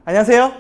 안녕하세요.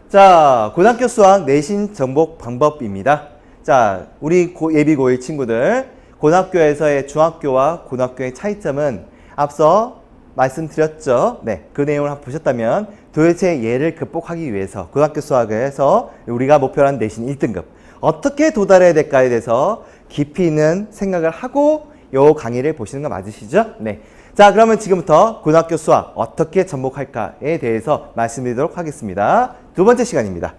자, 고등학교 수학 내신 정복 방법입니다. 자, 우리 예비 고1 친구들, 고등학교에서의 중학교와 고등학교의 차이점은 앞서 말씀드렸죠. 네, 그 내용을 한번 보셨다면 도대체 얘를 극복하기 위해서 고등학교 수학에서 우리가 목표로 한 내신 1등급 어떻게 도달해야 될까에 대해서 깊이 있는 생각을 하고 요 강의를 보시는 거 맞으시죠? 네. 자, 그러면 지금부터 고등학교 수학 어떻게 접목할까에 대해서 말씀드리도록 하겠습니다. 두 번째 시간입니다.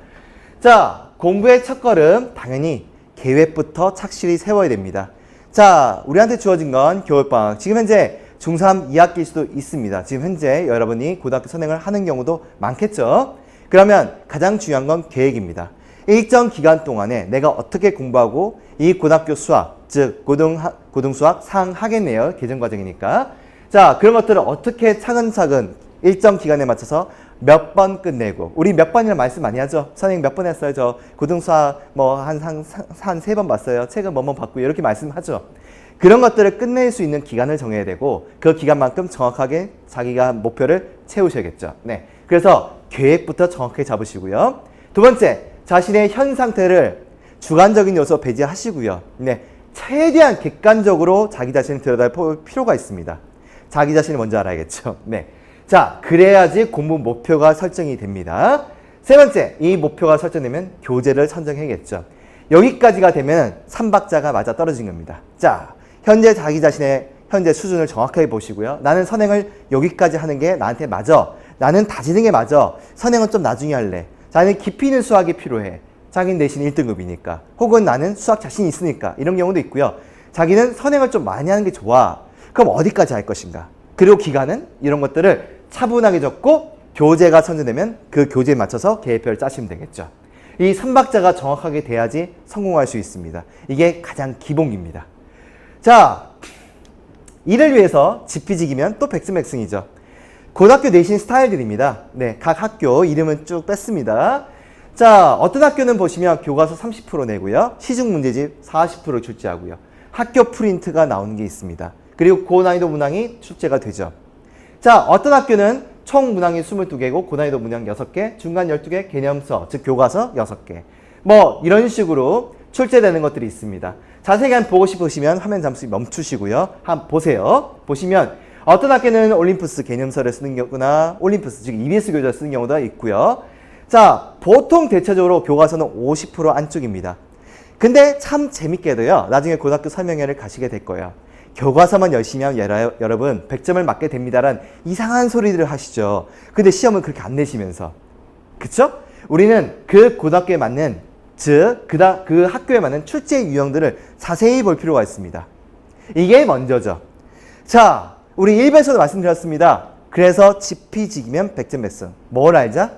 자, 공부의 첫걸음 당연히 계획부터 착실히 세워야 됩니다. 자, 우리한테 주어진 건 겨울방학. 지금 현재 중3 2학기일 수도 있습니다. 지금 현재 여러분이 고등학교 선행을 하는 경우도 많겠죠? 그러면 가장 중요한 건 계획입니다. 일정 기간 동안에 내가 어떻게 공부하고 이 고등학교 수학, 즉 고등수학 상하겠네요. 개정과정이니까. 자, 그런 것들을 어떻게 차근차근 일정 기간에 맞춰서 몇 번 끝내고, 우리 몇 번이라는 말씀 많이 하죠. 선생님 몇 번 했어요? 저 고등수학 한 3번 봤어요. 책은 뭐뭐 봤고 이렇게 말씀하죠. 그런 것들을 끝낼 수 있는 기간을 정해야 되고 그 기간만큼 정확하게 자기가 목표를 채우셔야겠죠. 네, 그래서 계획부터 정확하게 잡으시고요. 두 번째, 자신의 현 상태를 주관적인 요소 배제하시고요. 네, 최대한 객관적으로 자기 자신을 들여다볼 필요가 있습니다. 자기 자신을 먼저 알아야겠죠. 네. 자, 그래야지 공부 목표가 설정이 됩니다. 세 번째, 이 목표가 설정되면 교재를 선정해야겠죠. 여기까지가 되면 3박자가 맞아 떨어진 겁니다. 자, 현재 자기 자신의 현재 수준을 정확하게 보시고요. 나는 선행을 여기까지 하는 게 나한테 맞아. 나는 다지는 게 맞아. 선행은 좀 나중에 할래. 나는 깊이 있는 수학이 필요해. 자기는 내신 1등급이니까. 혹은 나는 수학 자신이 있으니까. 이런 경우도 있고요. 자기는 선행을 좀 많이 하는 게 좋아. 그럼 어디까지 할 것인가? 그리고 기간은 이런 것들을 차분하게 적고 교재가 선정되면 그 교재에 맞춰서 계획표를 짜시면 되겠죠. 이 3박자가 정확하게 돼야지 성공할 수 있습니다. 이게 가장 기본기입니다. 자, 이를 위해서 지피지기면 또 백승백승이죠. 고등학교 내신 스타일들입니다. 네, 각 학교 이름은 쭉 뺐습니다. 자, 어떤 학교는 보시면 교과서 30% 내고요. 시중 문제집 40% 출제하고요. 학교 프린트가 나오는 게 있습니다. 그리고 고난이도 문항이 출제가 되죠. 자, 어떤 학교는 총 문항이 22개고 고난이도 문항 6개, 중간 12개, 개념서, 즉 교과서 6개. 뭐 이런 식으로 출제되는 것들이 있습니다. 자세히 한번 보고 싶으시면 화면 잠시 멈추시고요. 한번 보세요. 보시면 어떤 학교는 올림푸스 개념서를 쓰는 경우나 올림푸스, 즉 EBS 교재를 쓰는 경우도 있고요. 자, 보통 대체적으로 교과서는 50% 안쪽입니다. 근데 참 재밌게도요. 나중에 고등학교 설명회를 가시게 될 거예요. 교과서만 열심히 하면 여러분 100점을 맞게 됩니다라는 이상한 소리들을 하시죠. 근데 시험은 그렇게 안 내시면서. 그쵸? 우리는 그 고등학교에 맞는, 즉 그 학교에 맞는 출제 유형들을 자세히 볼 필요가 있습니다. 이게 먼저죠. 자, 우리 1배에서도 말씀드렸습니다. 그래서 지피지기면 백전백승. 뭘 알자?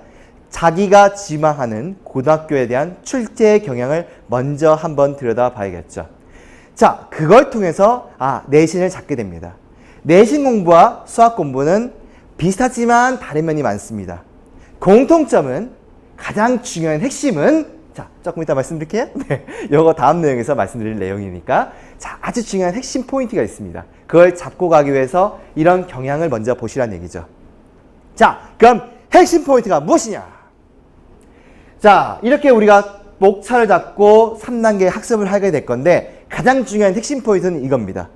자기가 지망하는 고등학교에 대한 출제의 경향을 먼저 한번 들여다봐야겠죠. 자, 그걸 통해서 내신을 잡게 됩니다. 내신 공부와 수학 공부는 비슷하지만 다른 면이 많습니다. 공통점은, 가장 중요한 핵심은, 자, 조금 이따 말씀드릴게요. 네, 이거 다음 내용에서 말씀드릴 내용이니까. 자, 아주 중요한 핵심 포인트가 있습니다. 그걸 잡고 가기 위해서 이런 경향을 먼저 보시라는 얘기죠. 자, 그럼 핵심 포인트가 무엇이냐? 자, 이렇게 우리가 목차를 잡고 3단계 학습을 하게 될 건데 가장 중요한 핵심 포인트는 이겁니다.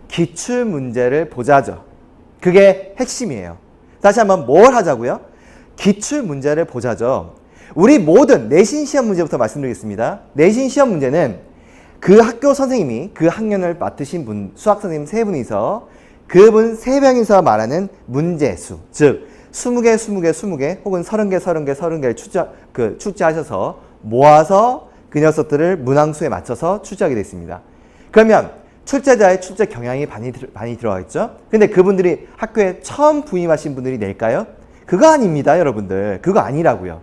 기출문제를 보자죠. 그게 핵심이에요. 다시 한번 뭘 하자고요? 기출문제를 보자죠. 우리 모든 내신 시험 문제부터 말씀드리겠습니다. 내신 시험 문제는 그 학교 선생님이 그 학년을 맡으신 분, 수학 선생님 3분이서 그분 3명이서 말하는 문제수, 즉 20개, 20개, 20개 혹은 30개, 30개, 30개를 출제하셔서 모아서 그 녀석들을 문항수에 맞춰서 출제하게 됐습니다. 그러면 출제자의 출제 경향이 많이 들어가 있죠. 근데 그분들이 학교에 처음 부임하신 분들이 낼까요? 그거 아닙니다, 여러분들. 그거 아니라고요.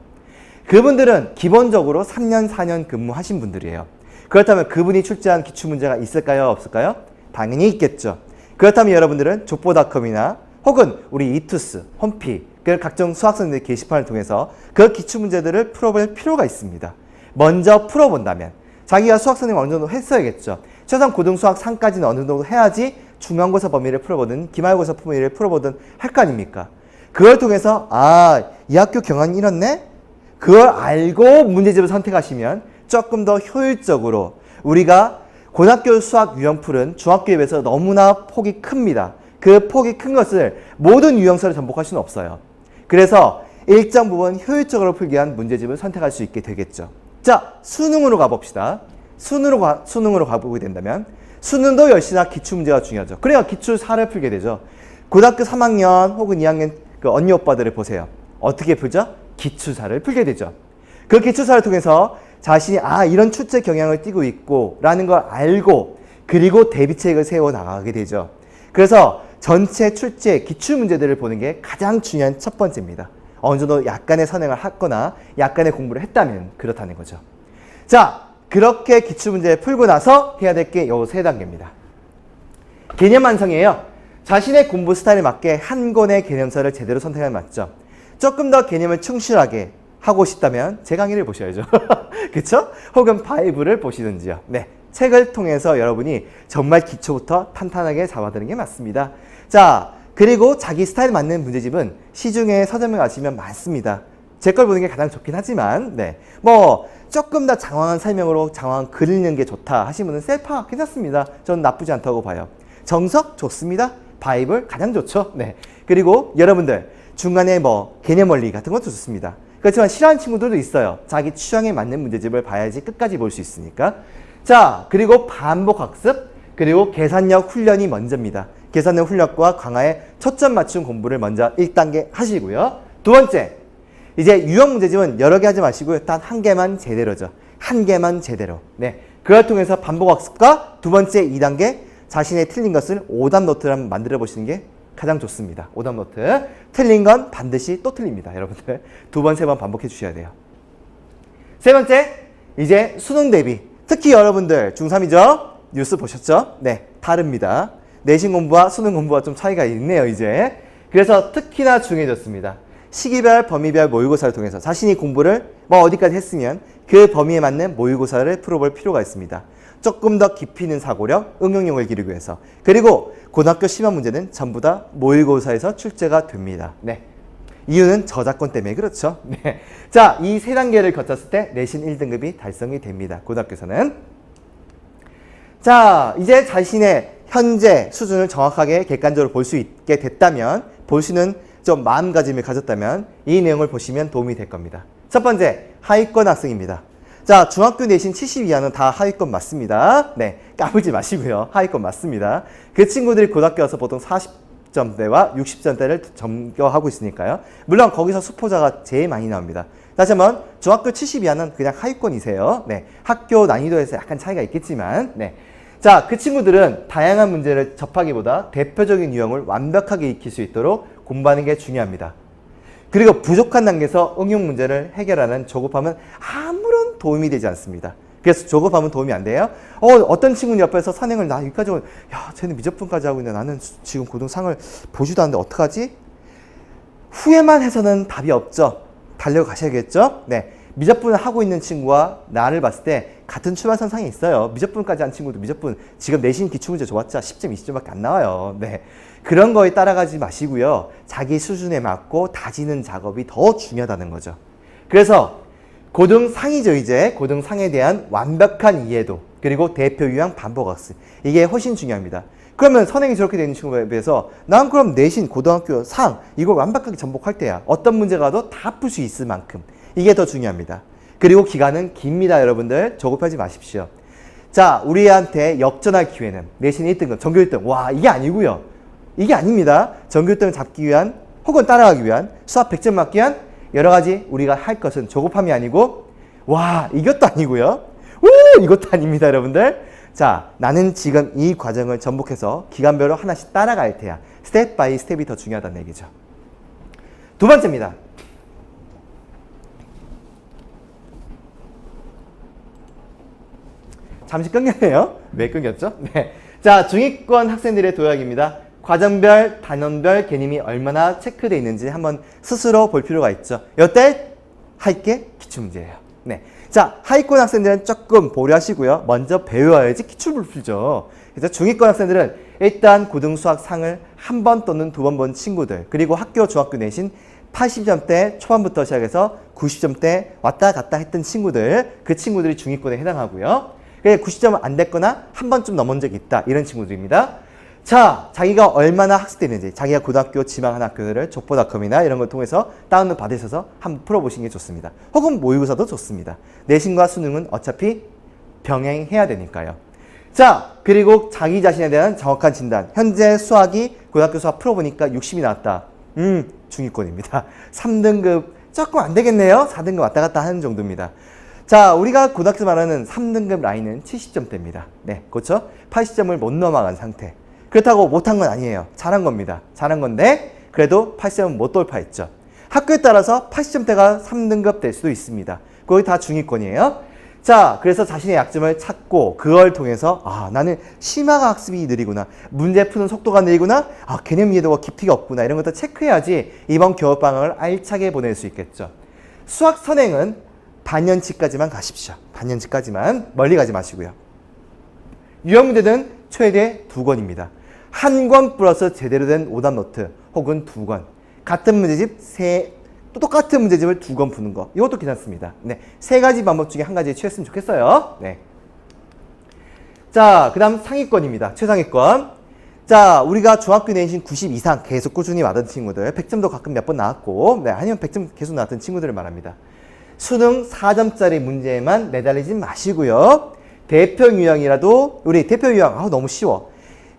그분들은 기본적으로 3년, 4년 근무하신 분들이에요. 그렇다면 그분이 출제한 기출문제가 있을까요? 없을까요? 당연히 있겠죠. 그렇다면 여러분들은 족보닷컴이나 혹은 우리 이투스, 홈피, 각종 수학선생님들 게시판을 통해서 그 기출문제들을 풀어볼 필요가 있습니다. 먼저 풀어본다면 자기가 수학선생님 어느 정도 했어야겠죠. 최소한 고등수학 3까지는 어느 정도 해야지 중간고사 범위를 풀어보든 기말고사 범위를 풀어보든 할 거 아닙니까? 그걸 통해서 이 학교 경험이 이렇네? 그걸 알고 문제집을 선택하시면 조금 더 효율적으로 우리가 고등학교 수학 유형풀은 중학교에 비해서 너무나 폭이 큽니다. 그 폭이 큰 것을 모든 유형서를 전복할 수는 없어요. 그래서 일정 부분 효율적으로 풀기 위한 문제집을 선택할 수 있게 되겠죠. 자, 수능으로 가봅시다. 수능으로 가보게 된다면 수능도 역시나 기출문제가 중요하죠. 그래야 기출 4를 풀게 되죠. 고등학교 3학년 혹은 2학년 그 언니 오빠들을 보세요. 어떻게 풀죠? 기출사를 풀게 되죠. 그 기출사를 통해서 자신이 이런 출제 경향을 띠고 있고 라는 걸 알고 그리고 대비책을 세워 나가게 되죠. 그래서 전체 출제 기출문제들을 보는 게 가장 중요한 첫 번째입니다. 어느 정도 약간의 선행을 했거나 약간의 공부를 했다면 그렇다는 거죠. 자, 그렇게 기출문제를 풀고 나서 해야 될 게 요 세 단계입니다. 개념 완성이에요. 자신의 공부 스타일에 맞게 한 권의 개념서를 제대로 선택하는 게 맞죠. 조금 더 개념을 충실하게 하고 싶다면 제 강의를 보셔야죠. 그쵸? 혹은 바이블을 보시든지요. 네, 책을 통해서 여러분이 정말 기초부터 탄탄하게 잡아드는 게 맞습니다. 자, 그리고 자기 스타일 맞는 문제집은 시중에 서점에 가시면 많습니다. 제 걸 보는 게 가장 좋긴 하지만 뭐 조금 더 장황한 설명으로 장황한 글 읽는 게 좋다 하시는 분은 셀파 괜찮습니다. 저는 나쁘지 않다고 봐요. 정석 좋습니다. 바이블 가장 좋죠. 네. 그리고 여러분들 중간에 뭐 개념 원리 같은 것도 좋습니다. 그렇지만 싫어하는 친구들도 있어요. 자기 취향에 맞는 문제집을 봐야지 끝까지 볼 수 있으니까. 자, 그리고 반복 학습, 그리고 계산력 훈련이 먼저입니다. 계산력 훈련과 강화에 초점 맞춘 공부를 먼저 1단계 하시고요. 두 번째, 이제 유형 문제집은 여러 개 하지 마시고요. 단 한 개만 제대로죠. 한 개만 제대로. 네. 그걸 통해서 반복 학습과 두 번째 2단계, 자신의 틀린 것을 오답 노트를 한번 만들어 보시는 게 가장 좋습니다. 오답 노트. 틀린 건 반드시 또 틀립니다. 여러분들. 두 번, 세 번 반복해 주셔야 돼요. 세 번째, 이제 수능 대비. 특히 여러분들 중3이죠? 뉴스 보셨죠? 네, 다릅니다. 내신 공부와 수능 공부와 좀 차이가 있네요, 이제. 그래서 특히나 중요해졌습니다. 시기별, 범위별 모의고사를 통해서 자신이 공부를 뭐 어디까지 했으면 그 범위에 맞는 모의고사를 풀어볼 필요가 있습니다. 조금 더 깊이 있는 사고력, 응용력을 기르기 위해서. 그리고 고등학교 시험 문제는 전부 다 모의고사에서 출제가 됩니다. 네. 이유는 저작권 때문에 그렇죠. 네. 자, 이 세 단계를 거쳤을 때 내신 1등급이 달성이 됩니다. 고등학교에서는. 자, 이제 자신의 현재 수준을 정확하게 객관적으로 볼 수 있게 됐다면, 볼 수 있는 좀 마음가짐을 가졌다면 이 내용을 보시면 도움이 될 겁니다. 첫 번째, 하위권 학생입니다. 자, 중학교 내신 70 이하는 다 하위권 맞습니다. 네, 까불지 마시고요. 하위권 맞습니다. 그 친구들이 고등학교 와서 보통 40점대와 60점대를 점검하고 있으니까요. 물론 거기서 수포자가 제일 많이 나옵니다. 다시 한번 중학교 70 이하는 그냥 하위권이세요. 네, 학교 난이도에서 약간 차이가 있겠지만 네. 자, 그 친구들은 다양한 문제를 접하기보다 대표적인 유형을 완벽하게 익힐 수 있도록 공부하는 게 중요합니다. 그리고 부족한 단계에서 응용 문제를 해결하는 조급함은 아무런 도움이 되지 않습니다. 그래서 조급함은 도움이 안 돼요. 어떤 친구는 옆에서 선행을 나 여기까지 오면 야, 쟤는 미적분까지 하고 있는데 나는 지금 고등상을 보지도 않는데 어떡하지? 후회만 해서는 답이 없죠. 달려가셔야겠죠? 네. 미적분을 하고 있는 친구와 나를 봤을 때 같은 출발선상에 있어요. 미적분까지 한 친구도 미적분 지금 내신 기출문제 좋았자 10점, 20점밖에 안 나와요. 네. 그런 거에 따라가지 마시고요. 자기 수준에 맞고 다지는 작업이 더 중요하다는 거죠. 그래서 고등상이죠, 이제. 고등상에 대한 완벽한 이해도, 그리고 대표 유형 반복 학습. 이게 훨씬 중요합니다. 그러면 선행이 저렇게 되는 친구에 비해서 난 그럼 내신 고등학교 상 이걸 완벽하게 전복할 때야. 어떤 문제가 와도 다 풀 수 있을 만큼. 이게 더 중요합니다. 그리고 기간은 깁니다, 여러분들. 조급하지 마십시오. 자, 우리한테 역전할 기회는 내신 1등급, 전교 1등. 와, 이게 아니고요. 이게 아닙니다. 전교 1등을 잡기 위한 혹은 따라가기 위한 수학 100점 맞기 위한 여러 가지 우리가 할 것은 조급함이 아니고 와, 이것도 아니고요. 이것도 아닙니다, 여러분들. 자, 나는 지금 이 과정을 전복해서 기간별로 하나씩 따라갈 테야. 스텝 바이 스텝이 더 중요하다는 얘기죠. 두 번째입니다. 잠시 끊겼네요. 왜 끊겼죠? 네. 자, 중위권 학생들의 도약입니다. 과정별, 단원별 개념이 얼마나 체크되어 있는지 한번 스스로 볼 필요가 있죠. 이때 할 게 기출문제예요. 네. 자, 하위권 학생들은 조금 보류하시고요. 먼저 배워야지 기출을 풀죠. 그래서 중위권 학생들은 일단 고등수학 상을 한 번 또는 두 번 본 친구들, 그리고 학교, 중학교 내신 80점대 초반부터 시작해서 90점대 왔다 갔다 했던 친구들, 그 친구들이 중위권에 해당하고요. 90점은 안 됐거나 한 번쯤 넘은 적이 있다. 이런 친구들입니다. 자, 자기가 얼마나 학습되는지, 자기가 고등학교 지망한 학교들을 족보닷컴이나 이런 걸 통해서 다운로드 받으셔서 한번 풀어보시는 게 좋습니다. 혹은 모의고사도 좋습니다. 내신과 수능은 어차피 병행해야 되니까요. 자, 그리고 자기 자신에 대한 정확한 진단. 현재 수학이 고등학교 수학 풀어보니까 60이 나왔다. 중위권입니다. 3등급 조금 안 되겠네요. 4등급 왔다 갔다 하는 정도입니다. 자, 우리가 고등학교 말하는 3등급 라인은 70점대입니다. 네, 그렇죠? 80점을 못 넘어간 상태. 그렇다고 못한 건 아니에요. 잘한 겁니다. 잘한 건데 그래도 80점은 못 돌파했죠. 학교에 따라서 80점대가 3등급 될 수도 있습니다. 거기 다 중위권이에요. 자, 그래서 자신의 약점을 찾고 그걸 통해서 나는 심화가 학습이 느리구나. 문제 푸는 속도가 느리구나. 개념 이해도가 깊이가 없구나. 이런 것도 체크해야지 이번 겨울방학을 알차게 보낼 수 있겠죠. 수학 선행은 반년치까지만 가십시오. 반년치까지만. 멀리 가지 마시고요. 유형 문제는 최대 2권입니다. 한 권 플러스 제대로 된 오답 노트 혹은 2권. 같은 문제집 또 똑같은 문제집을 2권 푸는 거. 이것도 괜찮습니다. 네, 3가지 방법 중에 한 가지에 취했으면 좋겠어요. 네. 자, 그 다음 상위권입니다. 최상위권. 자, 우리가 중학교 내신 90 이상 계속 꾸준히 받은 친구들, 100점도 가끔 몇 번 나왔고, 네, 아니면 100점 계속 나왔던 친구들을 말합니다. 수능 4점짜리 문제에만 매달리지 마시고요. 대표 유형이라도, 우리 대표 유형, 너무 쉬워.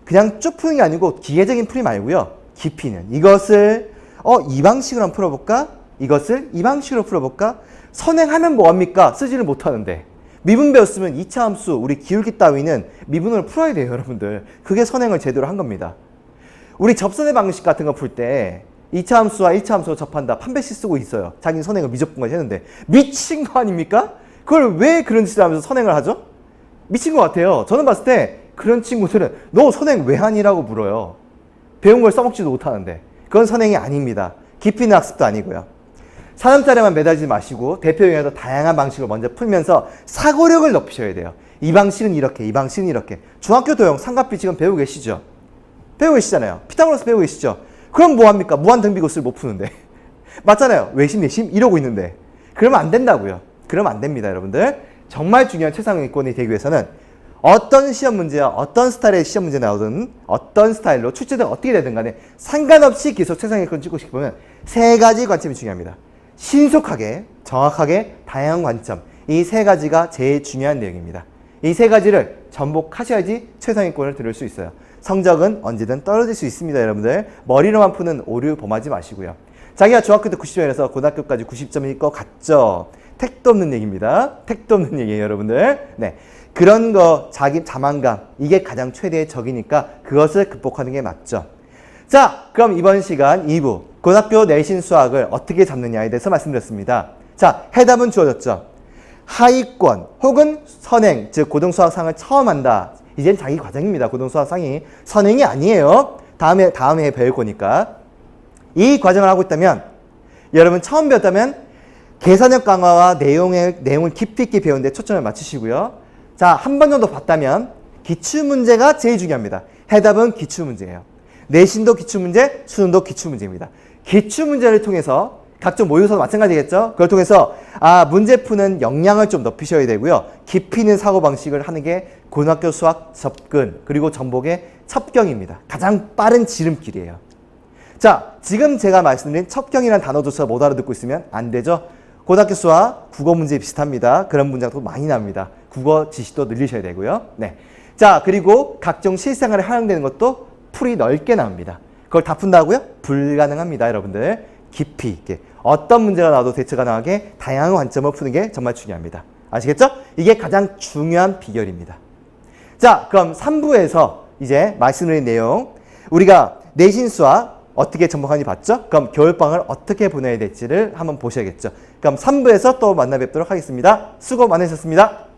그냥 쭉 푸는 게 아니고 기계적인 풀이 말고요. 깊이는 이것을 이 방식으로 한번 풀어볼까? 이것을 이 방식으로 풀어볼까? 선행하면 뭐합니까? 쓰지를 못하는데. 미분 배웠으면 2차 함수, 우리 기울기 따위는 미분으로 풀어야 돼요, 여러분들. 그게 선행을 제대로 한 겁니다. 우리 접선의 방식 같은 거 풀 때 2차 함수와 1차 함수로 접한다. 판별식 쓰고 있어요. 자기는 선행을 미적분까지 했는데. 미친 거 아닙니까? 그걸 왜 그런 짓을 하면서 선행을 하죠? 미친 것 같아요. 저는 봤을 때 그런 친구들은 너 선행 왜 하니라고 물어요. 배운 걸 써먹지도 못하는데. 그건 선행이 아닙니다. 깊이 있는 학습도 아니고요. 4점짜리만 매달리지 마시고 대표 유형에서 다양한 방식을 먼저 풀면서 사고력을 높이셔야 돼요. 이 방식은 이렇게, 이 방식은 이렇게. 중학교 도형 삼각비 지금 배우고 계시죠? 배우고 계시잖아요. 피타고라스 배우고 계시죠? 그럼 뭐합니까? 무한등비고수를 못 푸는데. 맞잖아요. 외심, 내심 이러고 있는데. 그러면 안 된다고요. 그러면 안 됩니다, 여러분들. 정말 중요한 최상위권이 되기 위해서는 어떤 시험 문제야, 어떤 스타일의 시험 문제 나오든 어떤 스타일로 출제가 어떻게 되든 간에 상관없이 계속 최상위권 찍고 싶으면 3가지 관점이 중요합니다. 신속하게, 정확하게, 다양한 관점. 이 3가지가 제일 중요한 내용입니다. 이 3가지를 전복하셔야지 최상위권을 들을 수 있어요. 성적은 언제든 떨어질 수 있습니다, 여러분들. 머리로만 푸는 오류 범하지 마시고요. 자기가 중학교 때 90점이라서 고등학교까지 90점일 것 같죠? 택도 없는 얘기입니다. 택도 없는 얘기예요, 여러분들. 네. 그런 거, 자기 자만감, 이게 가장 최대의 적이니까 그것을 극복하는 게 맞죠. 자, 그럼 이번 시간 2부, 고등학교 내신 수학을 어떻게 잡느냐에 대해서 말씀드렸습니다. 자, 해답은 주어졌죠. 하위권 혹은 선행, 즉 고등수학상을 처음 한다. 이젠 자기 과정입니다. 고등수학상이 선행이 아니에요. 다음에 배울 거니까. 이 과정을 하고 있다면, 여러분 처음 배웠다면 계산력 강화와 내용을 깊이 있게 배우는 데 초점을 맞추시고요. 자, 한 번 정도 봤다면 기출문제가 제일 중요합니다. 해답은 기출문제예요. 내신도 기출문제, 수능도 기출문제입니다. 기출문제를 통해서 각종 모의고사도 마찬가지겠죠? 그걸 통해서 문제 푸는 역량을 좀 높이셔야 되고요. 깊이 있는 사고방식을 하는 게 고등학교 수학 접근 그리고 정복의 첩경입니다. 가장 빠른 지름길이에요. 자, 지금 제가 말씀드린 첩경이라는 단어조차 못 알아듣고 있으면 안 되죠? 고등학교 수학 국어 문제 비슷합니다. 그런 문장도 많이 납니다. 국어 지식도 늘리셔야 되고요. 네. 자, 그리고 각종 실생활에 활용되는 것도 풀이 넓게 나옵니다. 그걸 다 푼다고요? 불가능합니다, 여러분들. 깊이 있게. 어떤 문제가 나와도 대처 가능하게 다양한 관점을 푸는 게 정말 중요합니다. 아시겠죠? 이게 가장 중요한 비결입니다. 자, 그럼 3부에서 이제 말씀드린 내용, 우리가 내신 수학 어떻게 전복하는지 봤죠? 그럼 겨울방학을 어떻게 보내야 될지를 한번 보셔야겠죠. 그럼 3부에서 또 만나 뵙도록 하겠습니다. 수고 많으셨습니다.